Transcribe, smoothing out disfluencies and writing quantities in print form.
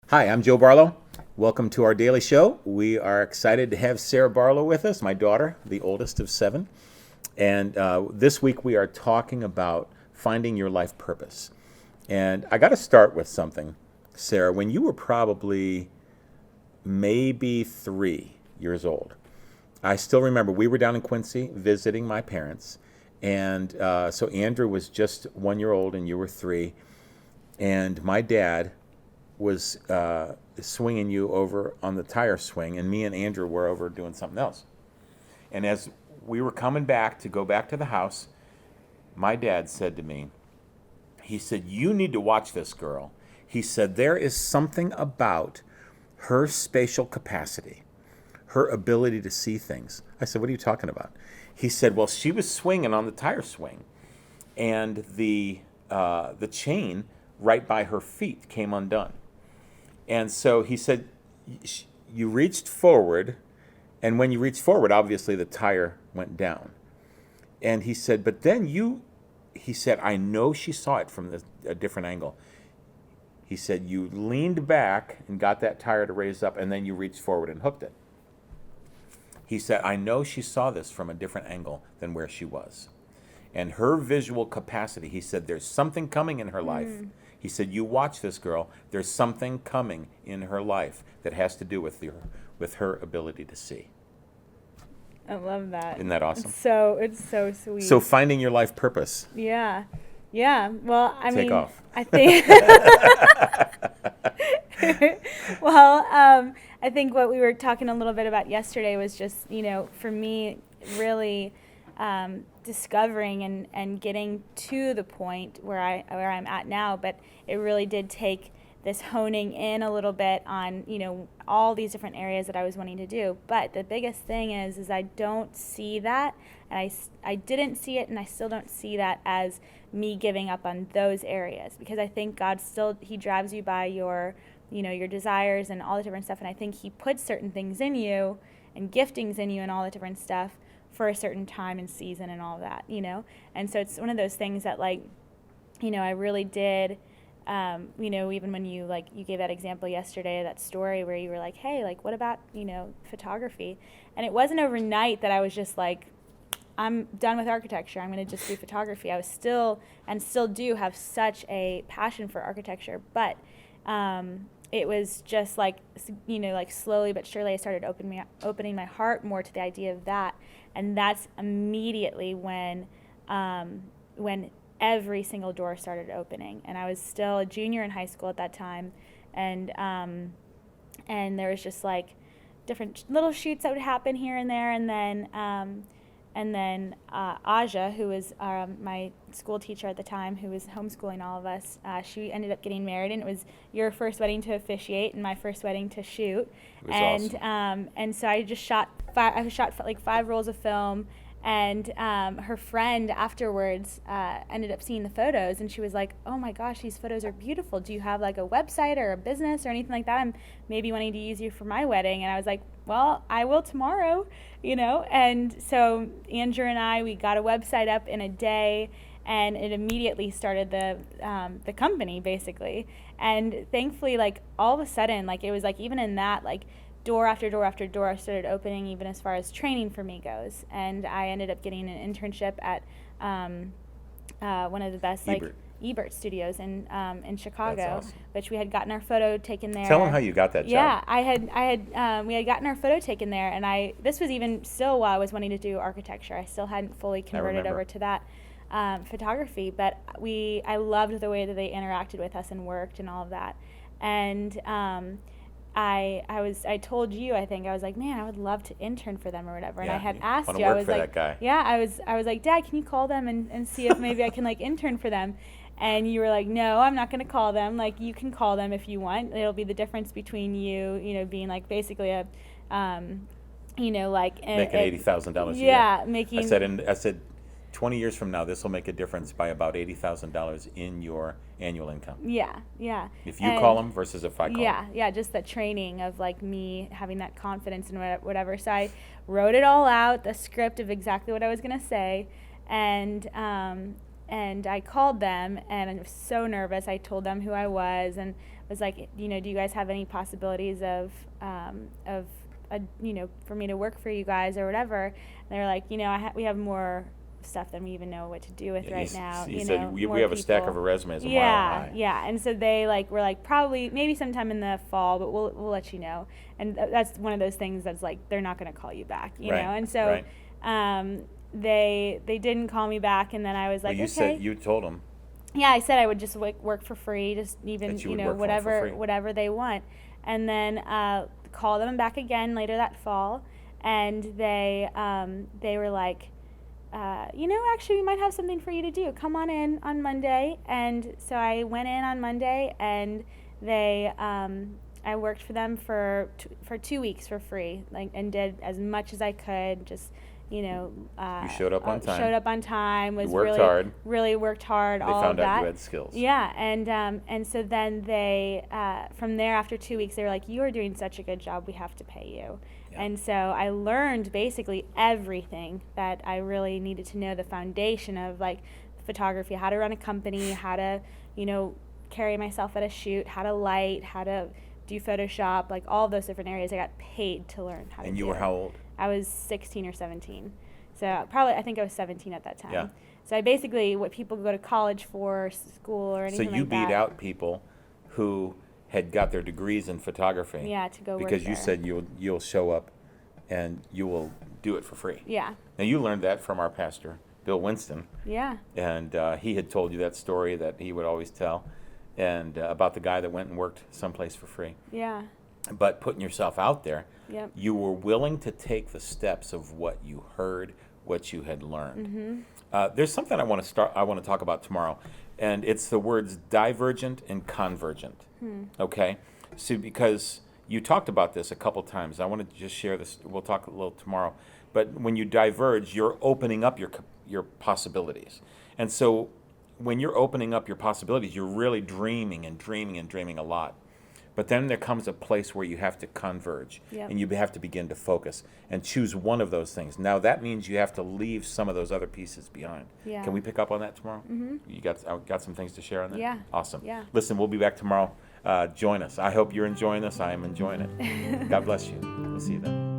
Hi, I'm Joe Barlow. Welcome to our daily show. We are excited to have Sarah Barlow with us, my daughter, the oldest of seven. And this week we are talking about finding your life purpose. And I got to start with something, Sarah. When you were probably maybe 3 years old, I still remember we were down in Quincy visiting my parents. And so Andrew was just 1 year old and you were 3. And my dad was swinging you over on the tire swing, and me and Andrew were over doing something else. And as we were coming back to go back to the house, my dad said to me, he said, "You need to watch this girl." He said, "There is something about her spatial capacity, her ability to see things." I said, "What are you talking about?" He said, "Well, she was swinging on the tire swing, and the chain right by her feet came undone. And so he said, you reached forward, and when you reached forward, obviously the tire went down." And he said, "But then he said, I know she saw it from a different angle." He said, "You leaned back and got that tire to raise up, and then you reached forward and hooked it." He said, "I know she saw this from a different angle than where she was. And her visual capacity," he said, "there's something coming in her life." He said, "You watch this girl. There's something coming in her life that has to do with her ability to see." I love that. Isn't that awesome? It's so sweet. So finding your life purpose. Yeah. Well, I Take mean, off. I think. Well, I think what we were talking a little bit about yesterday was just, for me, really discovering and getting to the point where I'm at now. But it really did take this honing in a little bit on, all these different areas that I was wanting to do. But the biggest thing is I don't see that, and I didn't see it, and I still don't see that as me giving up on those areas, because I think God still, he drives you by your desires and all the different stuff. And I think he puts certain things in you and giftings in you and all the different stuff for a certain time and season and all of that, And so it's one of those things that, I really did, even when you gave that example yesterday, that story where you were like, hey, what about, photography? And it wasn't overnight that I was just like, I'm done with architecture, I'm going to just do photography. I was still do have such a passion for architecture, but it was just slowly but surely I started opening my heart more to the idea of that. And that's immediately when every single door started opening. And I was still a junior in high school at that time, and there was just different little shoots that would happen here and there, and then Aja, who was my school teacher at the time, who was homeschooling all of us, she ended up getting married, and it was your first wedding to officiate and my first wedding to shoot. It was awesome. And so I just shot 5 rolls of film, and her friend afterwards ended up seeing the photos, and she was like, "Oh my gosh, these photos are beautiful. Do you have a website or a business or anything like that? I'm maybe wanting to use you for my wedding." And I was like, "Well, I will tomorrow," And so Andrew and we got a website up in a day, and it immediately started the company basically. And thankfully, all of a sudden, it was even in that, door after door after door started opening, even as far as training for me goes. And I ended up getting an internship at one of the best Ebert Studios in Chicago, awesome. Which we had gotten our photo taken there. Tell them how you got that job. Yeah, we had gotten our photo taken there, and this was even still while I was wanting to do architecture. I still hadn't fully converted over to that photography, but I loved the way that they interacted with us and worked and all of that. And I told you, I think I was like, man, I would love to intern for them or whatever. And I had asked you, I was like, that guy. Yeah, I was like, Dad, can you call them and see if maybe I can intern for them? And you were like, no, I'm not going to call them. You can call them if you want. It'll be the difference between you, being basically a, making $80,000 a year. Yeah, making. I said, 20 years from now, this will make a difference by about $80,000 in your annual income. Yeah. If you call them versus if I call them. Yeah, just the training of me having that confidence and whatever. So I wrote it all out, the script of exactly what I was going to say, and I called them, and I was so nervous. I told them who I was, and was like, do you guys have any possibilities of for me to work for you guys or whatever? And they were like, we have more stuff than we even know what to do with right now. You said we have a stack of resumes a mile high. Yeah, and so they were like, probably maybe sometime in the fall, but we'll let you know. And that's one of those things that's like, they're not going to call you back, you know. And so they didn't call me back, and then I was like, you said you told them. Yeah, I said I would just work for free, just even whatever they want, and then call them back again later that fall, and they were like, actually we might have something for you to do. Come on in on Monday. And so I went in on Monday, and I worked for them for 2 weeks for free, and did as much as I could. Just you showed up on time. Showed up on time. Was really worked hard. They all found of that. out you had skills. Yeah, and so then they from there, after 2 weeks, they were like, "You are doing such a good job. We have to pay you." Yeah. And so I learned basically everything that I really needed to know, the foundation of photography, how to run a company, how to carry myself at a shoot, how to light, how to do Photoshop, all those different areas. I got paid to learn how to do. And you were how old? I was 16 or 17. So I think I was 17 at that time. Yeah. So I basically, what people go to college for, school or anything like that. So you beat out people who had got their degrees in photography. Yeah, to go work because there. You said you'll show up and you will do it for free. Yeah. Now you learned that from our pastor, Bill Winston. Yeah. And he had told you that story that he would always tell, and about the guy that went and worked someplace for free. Yeah. But putting yourself out there, yep. You were willing to take the steps of what you heard, what you had learned. Mm-hmm. There's something I want to talk about tomorrow, and it's the words divergent and convergent. Okay? So because you talked about this a couple times, I want to just share this. We'll talk a little tomorrow. But when you diverge, you're opening up your possibilities. And so when you're opening up your possibilities, you're really dreaming a lot. But then there comes a place where you have to converge, yep. and you have to begin to focus and choose one of those things. Now that means you have to leave some of those other pieces behind. Yeah. Can we pick up on that tomorrow? Mm-hmm. You got some things to share on that? Yeah. Awesome. Yeah. Listen, we'll be back tomorrow. Join us. I hope you're enjoying this. I am enjoying it. God bless you. We'll see you then.